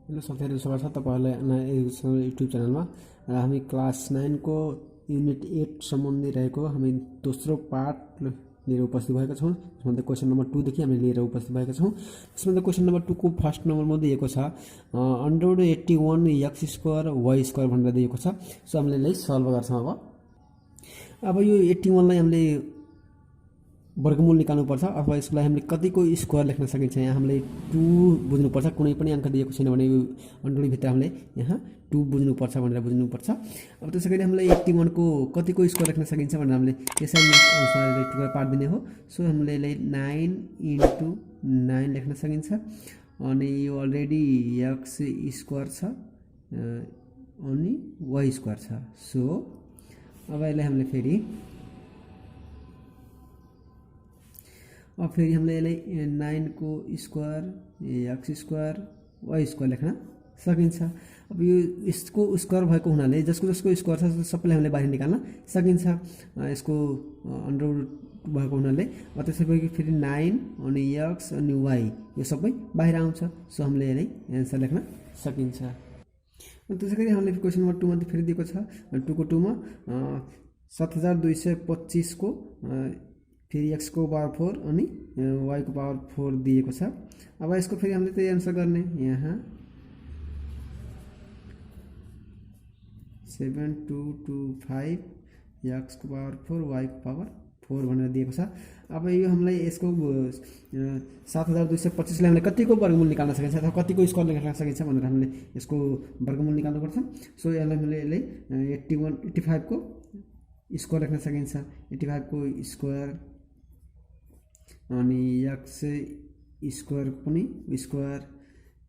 Hello साथीहरू, स्वागत छ तपाईँहरूलाई नयाँ युट्युब च्यानलमा। हामी क्लास 9 को युनिट 8 सम्बन्धी रहेको हामी दोस्रो पार्ट लिएर उपस्थित भएका छौँ। त्यसमा क्वेसन नम्बर 2 देखि हामी लिएर उपस्थित भएका छौँ। त्यसमा क्वेसन नम्बर 2 को फर्स्ट नम्बरमा दिएको छ √81 x² y² भनेर दिएको छ। सो हामीले यसलाई सल्भ गर्छौँ। अब यो 81 लाई हामीले वर्गमूल निकाल्नुपर्छ अथवा यसको लागि हामीले कतिको स्क्वायर लेख्न सकिन्छ। यहाँ हामीले 2 बुझ्नुपर्छ, कुनै पनि अंक दिएको छैन भने यो अन्डरभित्र हामीले यहाँ 2 बुझ्नुपर्छ भनेर बुझ्नुपर्छ। अब त्यसैगरी हामीले 81 को कतिको स्क्वायर लेख्न सकिन्छ भनेर हामीले यसरी अनुसार टुक्रा पार्दिने हो। सो हामीले यसलाई 9 × 9 लेख्न सकिन्छ। अनि यो अलरेडी x² छ अनि y² छ। सो अब यसलाई हामीले फेरि हामीले यसलाई 9 को स्क्वायर x² y² लेख्न सकिन्छ। अब यो यसको स्क्वायर भएको हुनाले जसको स्क्वायर छ सबैलाई हामीले बाहिर निकाल्न सकिन्छ। यसको अन्डर भएको हुनाले त्यसैगरी फेरि 9 अनि x अनि y यो सबै बाहिर आउँछ। सो हामीले यसलाई एन्सर लेख्न सकिन्छ। त्यसैगरी हामीले क्वेसन नम्बर 2 मा फेरि दिएको छ 2 को 2 मा 7225 को फेरि x को पावर 4 अनि y को पावर 4 दिएको छ। अब यसको फेरि हामीले त्यही आन्सर गर्ने। यहाँ 7225 x को पावर 4 y को पावर 4 भनेर दिएको छ। अब यो हामीलाई यसको 7225 लाई हामीले कतिको वर्गमूल निकाल्न सकिन्छ अथवा कतिको स्क्वायर लेख्न सकिन्छ भनेर हामीले यसको वर्गमूल निकाल्नुपर्छ। सो यसलाई हामीले 85 को स्क्वायर लेख्न सकिन्छ। 85 को स्क्वायर अनि x² को पनि स्क्वायर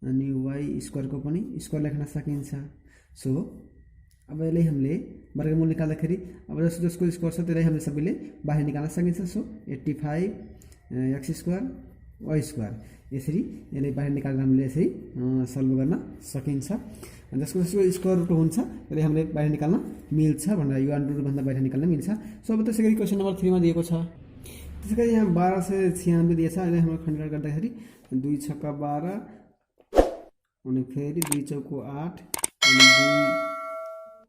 अनि y² को पनि स्क्वायर लेख्न सकिन्छ। सो अब यसलाई हामीले वर्गमूल निकाल्दाखेरि अब जसको स्क्वायर छ त्यसलाई हामीले सबैले बाहिर निकाल्न सकिन्छ। सो 85 x² y² यसरी यसलाई बाहिर निकालेर हामीले यसरी सल्भ गर्न सकिन्छ। जसको स्क्वायर रुट हुन्छ त्यसलाई हामीले बाहिर निकाल्न मिल्छ भनेर यो अन्डर रुट भन्दा बाहिर निकाल्न मिल्छ। सो अब त्यसैगरी क्वेसन नम्बर 3 मा दिएको छ। त्यसैगरी यहाँ 1296 दिएछ। अहिले हाम्रो खण्डन गर्दाखेरि 2 × 6 = 12 अनि फेरि 2 × 4 = 8 अनि 2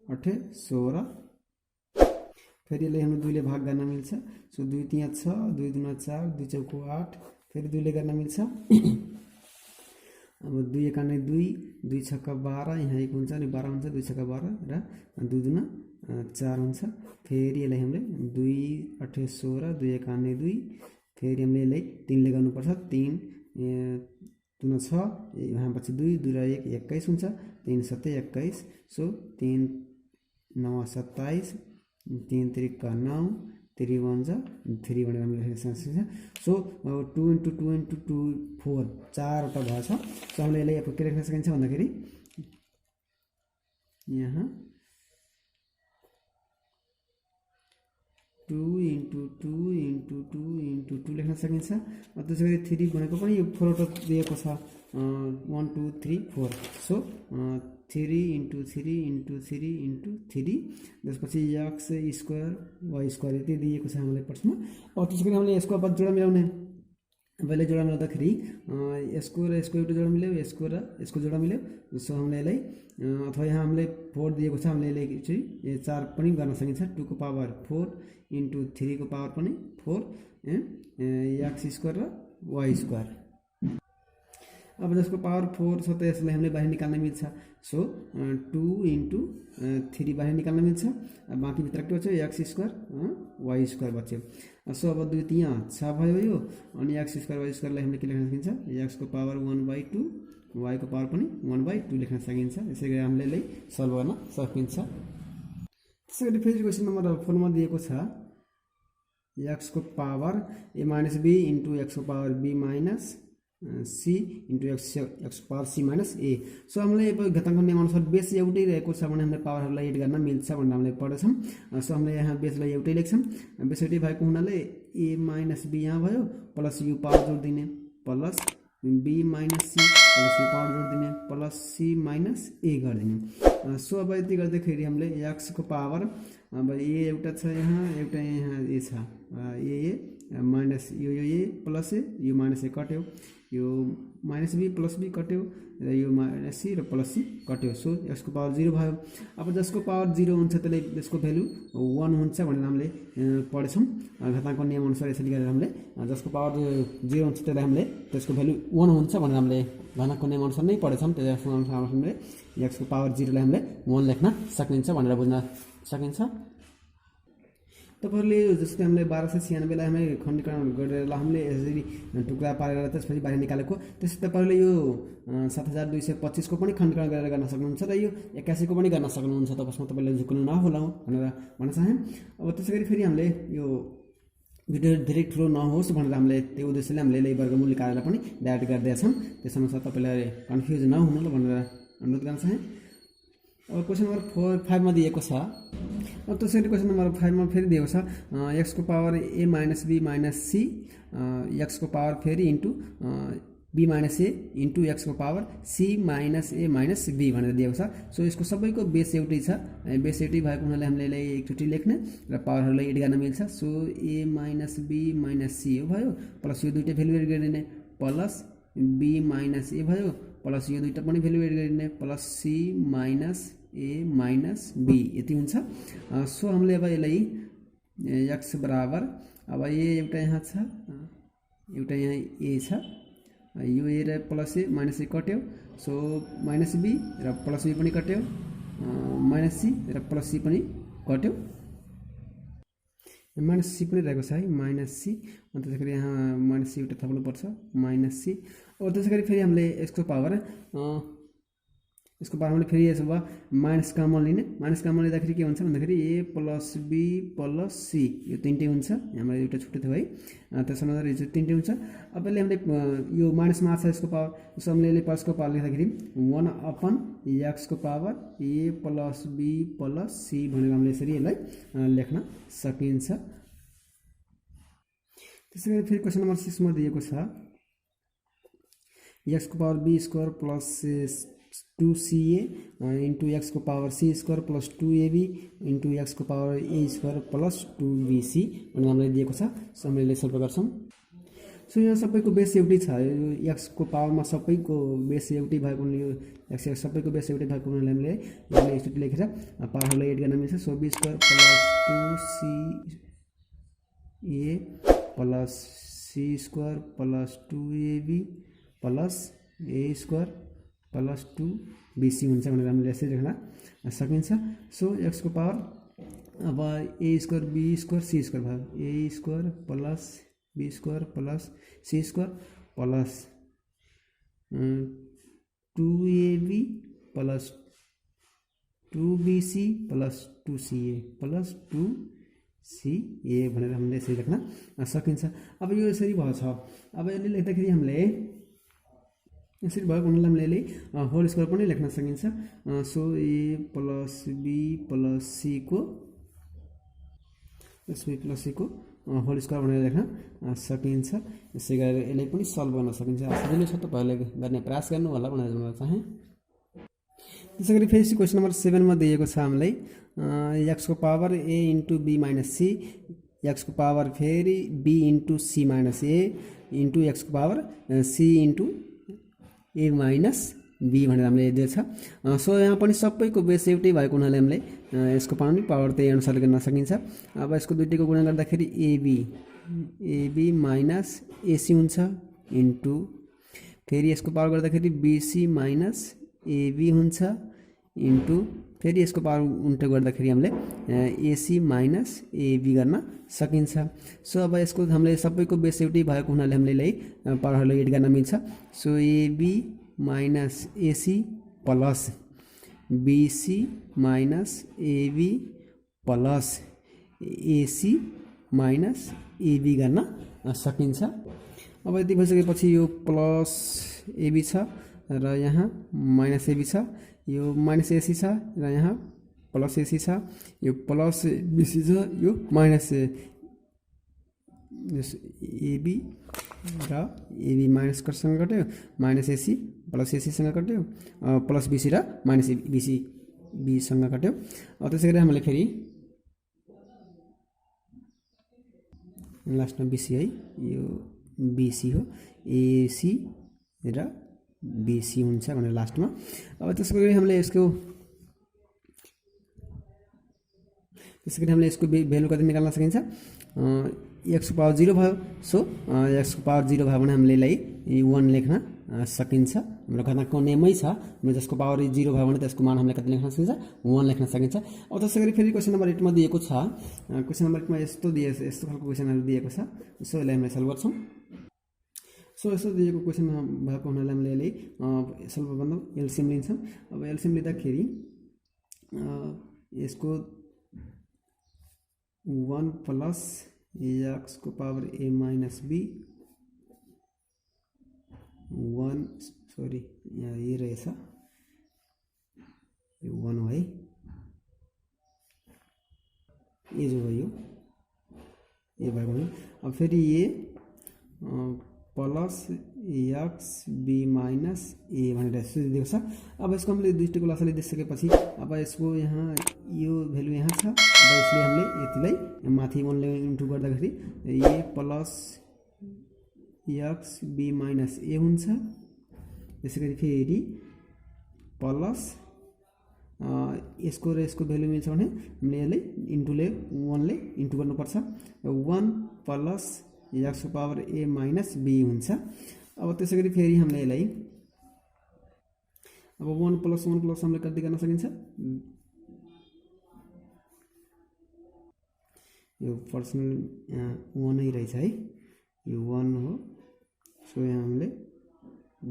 × 8 = 16 फेरि यसलाई हामीले 2 ले भाग गर्न मिल्छ। सो 2 × 3 = 6 2 × 2 = 4 2 × 4 = 8 फेरि 2 ले गर्न मिल्छ। अब 2 × 1 = 2 2 × 6 = 12 यहाँ 1 हुन्छ अनि 12 हुन्छ 2 × 6 = 12 र 2 × 2 = 4 हुन्छ। फेरि यसलाई हामीले 2 × 8 = 16 2 × 1 = 2 फेरि हामीले यसलाई 3 ले गर्नुपर्छ। 3 × 2 = 6 यहाँ पछि 2 2 र 1 = 21 हुन्छ। 3 × 7 = 21 सो 3 × 9 = 27 3 × 3 = 9 3 × 1 = 3 भनेर हामीले लेख्न सकिन्छ। सो 2 × 2 × 2 4 4वटा भएछ। सो हामीले यसलाई के लेख्न सकिन्छ भन्दाखेरि यहाँ 2 × 2 × 2 × 2 लेख्न सकिन्छ। त्यसैगरी 3 भनेको पनि यो 4वटा दिएको छ 1 2 3 4 सो 3 × 3 × 3 × 3 त्यसपछि x² y² यति दिएको छ हामीलाई प्रश्नमा। त्यसैगरी हामीले यसको अब जोडा मिलाउने। पहिले जोडा मिलाउँदाखेरि यसको र यसको एउटा जोडा मिल्यो यसको र यसको जोडा मिल्यो। सो हामीले यसलाई अथवा यहाँ हामीले 4 दिएको छ हामीले यसलाई चाहिँ 4 पनि गर्न सकिन्छ। 2 को पावर 4 × 3 को पावर पनि 4 x² र y²। अब जसको पावर 4 छ त यसलाई हामीले बाहिर निकाल्न मिल्छ। सो 2 × 3 बाहिर निकाल्न मिल्छ। बाँकी भित्र के बच्यो x² y² बच्यो। सो अब 2 × 3 = 6 भयो यो अनि x² y² लाई हामीले के लेख्न सकिन्छ x को पावर 1/2 y को पावर पनि 1/2 लेख्न सकिन्छ। यसैगरी हामीले यसलाई सल्भ गर्न सकिन्छ। त्यसैगरी फेरि क्वेसन नम्बर 4 मा दिएको छ x को पावर a - b × x को पावर b - c × x को पावर c - a। सो हामीले अब घाताङ्क नियम अनुसार बेस एउटै रहेको छ भने हामीले पावरहरूलाई एड गर्न मिल्छ भनेर हामीले पढेछौँ। सो हामीले यहाँ बेसलाई एउटै लेख्छौँ। बेस एउटै भएको हुनाले a - b यहाँ भयो प्लस यो पावर जोड दिने प्लस b - c प्लस यो पावर जोड दिने प्लस c - a गरिदिने। सो अब यति गर्दाखेरि हामीले x को पावर अब a एउटा छ यहाँ एउटा यहाँ a छ a माइनस यो a प्लस a यो माइनस a कट्यो यो माइनस बी प्लस बी कट्यो र यो माइनस सी र प्लस सी कट्यो। सो यसको पावर 0 भयो। अब जसको पावर 0 हुन्छ त्यसले यसको भ्यालु 1 हुन्छ भनेर हामीले पढेछौँ घाताङ्क नियम अनुसार। यसरी गरेर हामीले जसको पावर 0 हुन्छ त्यसलाई हामीले त्यसको भ्यालु 1 हुन्छ भनेर हामीले घाताङ्क नियम अनुसार नै पढेछौँ। त्यस अनुसार हामीले एक्सको पावर 0 लाई हामीले 1 लेख्न सकिन्छ भनेर बुझ्न सकिन्छ। तपाईँहरूले जस्तै हामीले 1296 लाई हामीले खण्डीकरण गरेर हामीले यसरी टुक्रा पारेर त्यसपछि बाहिर निकालेको, त्यसै तपाईँहरूले यो 7225 को पनि खण्डीकरण गरेर गर्न सक्नुहुन्छ र यो 81 को पनि गर्न सक्नुहुन्छ। त्यसमा तपाईँले झुक्नु नहोला भनेर भन्न चाहे। अब त्यसै गरी फेरि हामीले यो भिडियो धेरै ठुलो नहोस् भनेर हामीले त्यो उद्देश्यले हामीले वर्गमूल निकालेर पनि डाइरेक्ट गरिदिएका छौँ। त्यस अनुसार तपाईँलाई कन्फ्युज नहुनु भनेर अनुरोध गर्न चाहे। अब क्वेसन नम्बर 5 मा दिएको छ। अब त्यसरी क्वेसन नम्बर 5 मा फेरि दिएको छ x को power a minus b minus c x को पावर फेरि into b minus a into x को power c minus a minus b भनेर दिएको छ। सो यसको सबैको बेस एउटै छ। बेस एउटै भएको हुनाले हामीले यसलाई एकचोटि लेख्ने र पावरहरूलाई एड गर्न मिल्छ। So a minus b minus c हो भयो प्लस यो दुईटा भ्यालु एड गरिदिने प्लस b माइनस a भयो प्लस यो दुईटा पनि भ्यालु एड गरिदिने plus c minus a minus b यति हुन्छ। सो हामीले अब यसलाई x बराबर अब a एउटा यहाँ छ एउटा यहाँ a छ यो a र प्लस a माइनस a कट्यो। सो माइनस b र प्लस b पनि कट्यो माइनस c र प्लस c पनि कट्यो माइनस c पनि रहेको छ है माइनस c। अनि त्यसैगरी यहाँ माइनस c एउटा थप्नुपर्छ माइनस c। अब त्यसैगरी फेरि हामीले यसको पावर हामीले फेरि यसो भयो माइनस कमन लिने। माइनस कमन लिँदाखेरि के हुन्छ भन्दाखेरि a plus b plus c यो तिनटै हुन्छ। हाम्रो एउटा छुट्टै थियो है त्यसो हुँदा यो तिनटै हुन्छ। अब यसले हामीले यो माइनसमा छ यसको पावर। सो हामीले यसले प्लसको पावर लेख्दाखेरि 1 अपन x को power a plus b plus c भनेर हामीले यसरी यसलाई लेख्न सकिन्छ। त्यसैगरी फेरि क्वेसन नम्बर 6 मा दिएको छ x को power b square plus 2ca into x को power c square plus 2ab into x को power a square plus 2bc भनेर हामीले दिएको छ। सो हामीले सल्भ गर्छौँ। सो यहाँ सबैको बेस एउटै छ। यो x को पावरमा सबैको बेस एउटै भएको हुनाले यो x सबैको बेस एउटै भएको हुनाले हामीले यसलाई एकचोटि लेखेर पावरहरूलाई एड गर्न मिल्छ। So b square plus 2ca plus c square plus 2ab plus a square plus 2bc हुन्छ भनेर हामीले यसरी लेख्न सकिन्छ। सो x को पावर अब a square b square c square भयो a square plus b square plus c square plus 2ab plus 2bc plus 2ca plus 2ca भनेर हामीले यसरी लेख्न सकिन्छ। अब यो यसरी भएको छ। अब यसले लेख्दाखेरि हामीले यसरी भएको हुनाले हामीले होल स्क्वायर पनि लेख्न सकिन्छ। So a plus b plus c को होल स्क्वायर भनेर लेख्न सकिन्छ। यसै गरेर यसलाई पनि सल्भ गर्न सकिन्छ। सजिलो छ, तपाईँहरूले गर्ने प्रयास गर्नु होला भनेर भन्न चाहे। त्यसैगरी फेरि क्वेसन नम्बर 7 मा दिएको छ हामीलाई x को power a into b minus c x को पावर फेरि b into c minus a into x को power c into a minus b भनेर हामीले दिएको छ। सो यहाँ पनि सबैको बेस एउटै भएको हुनाले हामीले यसको पनि पावर त्यही अनुसार गर्न सकिन्छ। अब यसको दुईटैको गुणा गर्दाखेरि ab माइनस ac हुन्छ इन्टु फेरि यसको पावर गर्दाखेरि bc माइनस ab हुन्छ इन्टु फेरि यसको पावर उल्टो गर्दाखेरि हामीले ac माइनस ab गर्न सकिन्छ। सो अब यसको हामीले सबैको बेस एउटै भएको हुनाले हामीले पावरहरूलाई एड गर्न मिल्छ। So ab minus ac plus bc minus ab plus ac minus ab गर्न सकिन्छ। अब यति भइसकेपछि यो प्लस ab छ र यहाँ माइनस ab छ, यो माइनस ac छ र यहाँ प्लस ac छ, यो प्लस bc छ, यो माइनस ab र ab माइनस सँग कट्यो माइनस ac प्लस ac सँग कट्यो प्लस bc र माइनस bc b सँग कट्यो। त्यसैगरी हामीले फेरि लास्टमा bc है, यो bc हो ac र बीसी हुन्छ भनेर लास्टमा। अब त्यसको गरी हामीले यसको भ्यालु कति निकाल्न सकिन्छ, x को पावर 0 भयो। सो x को पावर 0 भयो भने हामीले यसलाई 1 लेख्न सकिन्छ। हाम्रो घटनाको नेमै छ, जसको पावर 0 भयो भने त्यसको मान हामीले कति लेख्न सकिन्छ, 1 लेख्न सकिन्छ। अब त्यसै गरी फेरि क्वेसन नम्बर 8 मा दिएको छ, क्वेसन नम्बर 8 मा यस्तो खालको क्वेसनहरू दिएको छ। सो यसलाई हामीले सल्भ गर्छौँ। सो यस्तो दिएको क्वेसन भएको हुनाले हामीले यसलाई सल्भ गर्दा एलसिएम लिन्छौँ। अब एलसिएम लिँदाखेरि यसको 1 प्लस x को power a minus b 1 sorry यहाँ ये रहेछ, यो 1 हो है, ये जो भयो ये भएको हो। अब फेरि ये प्लस एक्स बी माइनस ए भनेर दिएको छ। अब यसको हामीले दुईटैको लसा लिइसकेपछि अब यसको यहाँ यो भ्यालु यहाँ छ। अब यसले हामीले यतिलाई माथि 1 ले इन्टु गर्दाखेरि ए plus x b minus a हुन्छ। त्यसैगरी फेरि प्लस यसको र यसको भ्यालु मिल्छ भने हामीले यसले 1 ले इन्टु गर्नुपर्छ। 1 प्लस एक्स को पावर ए माइनस बी हुन्छ। अब त्यसै गरी फेरि हामीले यसलाई अब 1 प्लस हामीले कति गर्न सकिन्छ, यो पर्सनल 1 नै रहेछ है, यो 1 हो। सो यहाँ हामीले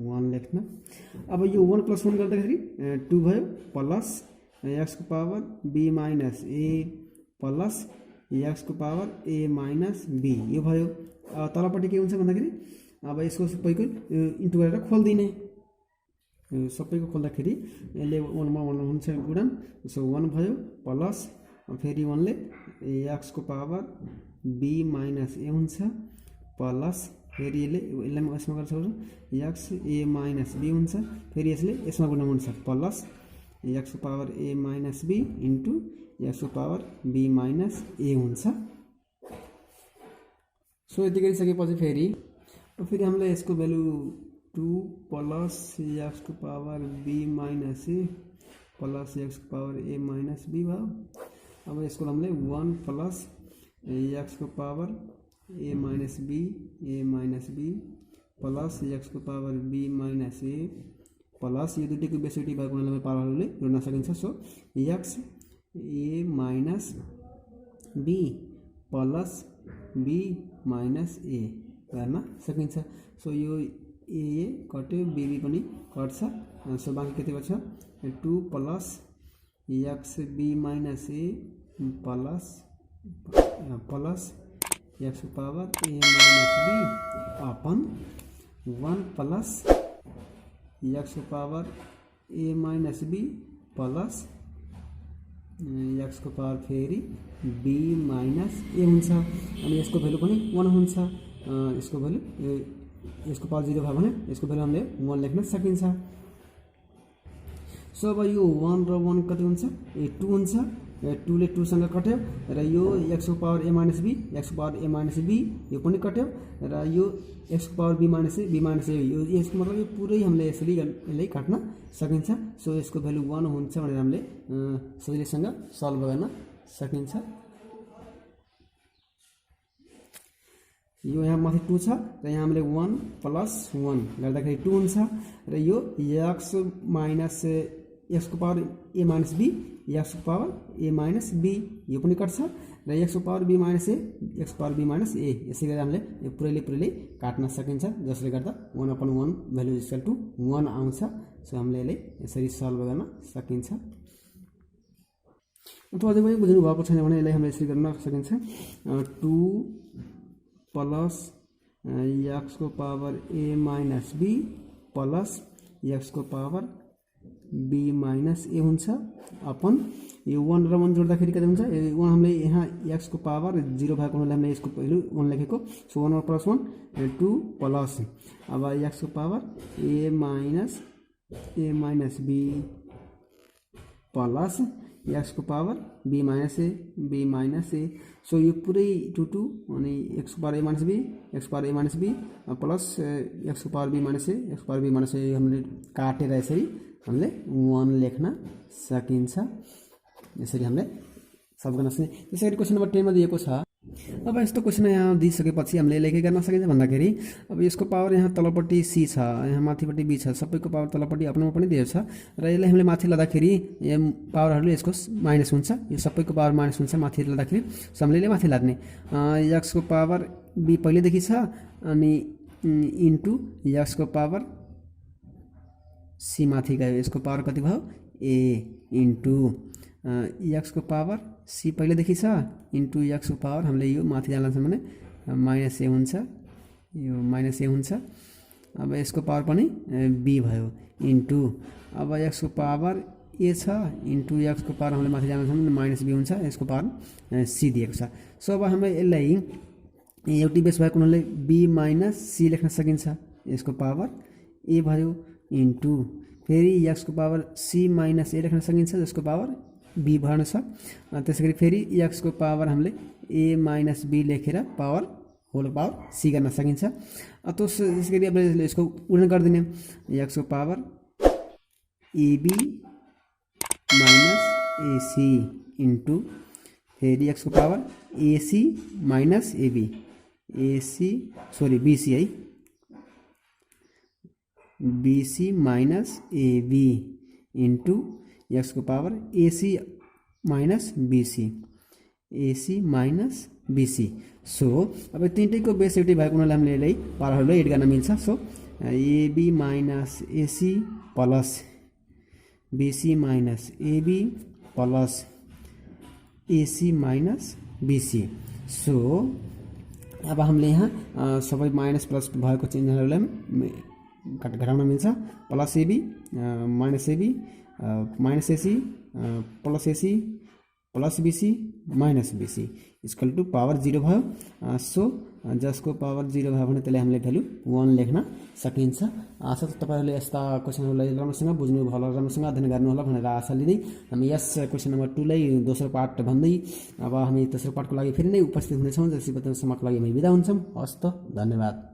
1 लेख्न। अब यो 1 प्लस 1 गर्दाखेरि 2 भयो, प्लस एक्स को power b minus a plus x को पावर ए माइनस बी यो भयो। तलपट्टि के हुन्छ भन्दाखेरि अब यसको सबैको इन्टु गरेर खोल्दिने, सबैको खोल्दाखेरि यसले 1 मा 1 हुन्छ गुणन। सो 1 भयो प्लस फेरि 1 ले एक्स को पावर बी माइनस ए हुन्छ प्लस फेरि यसलाई म यसमा गर्न सक्छु एक्स ए माइनस बी हुन्छ। फेरि यसले यसमा गुणन हुन्छ प्लस एक्स को power a minus b into x को पावर बी माइनस ए हुन्छ। सो यति गरिसकेपछि फेरि हामीले यसको भ्यालु 2 प्लस एक्स को power b minus a plus x को पावर ए माइनस बी भयो। अब यसको हामीले 1 प्लस एक्स को power a minus b plus x को power b minus a plus यो दुईटैको बेसिटी भएको हुनाले पावरहरूले जोड्न सकिन्छ। So x a minus b plus b minus a गर्न सकिन्छ। सो यो ए कट्यो, बी पनि कट्छ। सो बाँकी कति बच्छ, 2 plus x b minus a plus x को power a minus b upon 1 plus x को power a minus b plus x को पावर फेरि बी माइनस ए हुन्छ। अनि यसको भ्यालु पनि 1 हुन्छ। यसको भ्यालु यसको पावर 0 भयो भने यसको भ्यालु हामीले 1 लेख्न सकिन्छ। सो अब यो 1 र 1 कति हुन्छ, 2 हुन्छ। 2 ले 2 सँग कट्यो र यो एक्स को पावर ए माइनस बी यो पनि कट्यो र यो एक्स को पावर बी माइनस ए यो यसको मतलब यो पुरै हामीले यसरी यसलाई काट्न सकिन्छ। सो यसको भ्यालु 1 हुन्छ भनेर हामीले सजिलैसँग सल्भ गर्न सकिन्छ। यो यहाँ माथि 2 छ र यहाँ हामीले 1 प्लस 1 गर्दाखेरि 2 हुन्छ र यो एक्स को power a minus b x को पावर ए माइनस बी यो पनि कट्छ र एक्स को पावर बी माइनस ए यसै गरी हामीले यो पुरैले काट्न सकिन्छ, जसले गर्दा 1/1 भ्यालु इक्वल टु 1 आउँछ। सो हामीले यसलाई यसरी सल्भ गर्न सकिन्छ। अथवा अझै पनि बुझ्नु भएको छैन भने यसलाई हामीले यसरी गर्न सकिन्छ। 2 प्लस एक्स को power a minus b plus x को पावर बी माइनस ए हुन्छ अपन यो 1 र 1 जोड्दाखेरि कति हुन्छ, 1 हामीले यहाँ एक्स को पावर 0 भएको हुनाले हामीले यसको पहिलो 1 लेखेको। सो 1 प्लस 1 2 प्लस अब एक्स को power a minus b plus एक्सको power b minus a so यो पुरै टू अनि एक्सको पावर ए माइनस बी एक्सको power a minus b plus एक्सको पावर बी माइनस ए एक्सको पावर बी माइनस ए हामीले काटेर यसरी हामीले 1 लेख्न सकिन्छ। यसरी हामीले सल्भ गर्न सक्छौँ। त्यसै गरी क्वेसन नम्बर 10 मा दिएको छ। अब यस्तो क्वेसन यहाँ दिइसकेपछि हामीले यसलाई के गर्न सकिन्छ भन्दाखेरि अब यसको पावर यहाँ तलपट्टि सी छ, यहाँ माथिपट्टि बी छ, सबैको पावर तलपट्टि आफ्नोमा पनि दिएको छ र यसलाई हामीले माथि लाँदाखेरि यो पावरहरूले यसको माइनस हुन्छ, यो सबैको पावर माइनस हुन्छ माथि लाँदाखेरि। सो हामीले माथि लाग्ने एक्सको पावर बी पहिलेदेखि छ अनि इन्टु एक्सको पावर सी माथि गयो, यसको पावर कति भयो ए इन्टु एक्सको पावर सी पहिलेदेखि छ इन्टु एक्सको पावर हामीले यो माथि जान्छ भने माइनस ए हुन्छ, यो माइनस ए हुन्छ। अब यसको पावर पनि बी भयो इन्टु अब एक्सको पावर ए छ इन्टु एक्सको पावर हामीले माथि जान्छ भने माइनस बी हुन्छ, यसको पावर सी दिएको छ। सो अब हामीले यसलाई एउटै बेस भएको हुनाले बी माइनस सी लेख्न सकिन्छ, यसको पावर ए भयो इन्टु फेरि एक्सको पावर सी माइनस ए लेख्न सकिन्छ, जसको पावर बी भर्न छ। त्यसै गरी फेरि एक्सको पावर हामीले ए माइनस बी लेखेर पावर होल पावर सी गर्न सकिन्छ। त्यसै गरी अब यसको उल्टन गरिदिने एक्सको power AB minus AC into फेरि एक्सको power AC minus AB BC है बीसी माइनस एबी इन्टु एक्सको power AC minus BC. So अब तिनटैको बेस एउटै भएको हुनाले हामीले यसलाई पावरहरूलाई एड गर्न मिल्छ। So ab minus ac plus bc minus ab plus ac minus BC. So अब हामीले यहाँ सबै माइनस प्लस भएको चिन्हहरूलाई घटाउन मिल्छ, plus ab minus ab minus ac plus bc minus bc equal to power 0 भयो। सो जसको पावर 0 भयो भने त्यसलाई हामीले भ्यालु 1 लेख्न सकिन्छ। आशा छ तपाईँहरूले यस्ता क्वेसनहरूलाई राम्रोसँग बुझ्नुभयो होला, राम्रोसँग अध्ययन गर्नुहोला भनेर आशा लिँदै हामी यस क्वेसन नम्बर 2 लाई दोस्रो पार्ट भन्दै अब हामी तेस्रो पार्टको लागि फेरि नै उपस्थित हुनेछौँ। जसरी बताउनुसम्मको लागि हामी बिदा हुन्छौँ। हस्त धन्यवाद।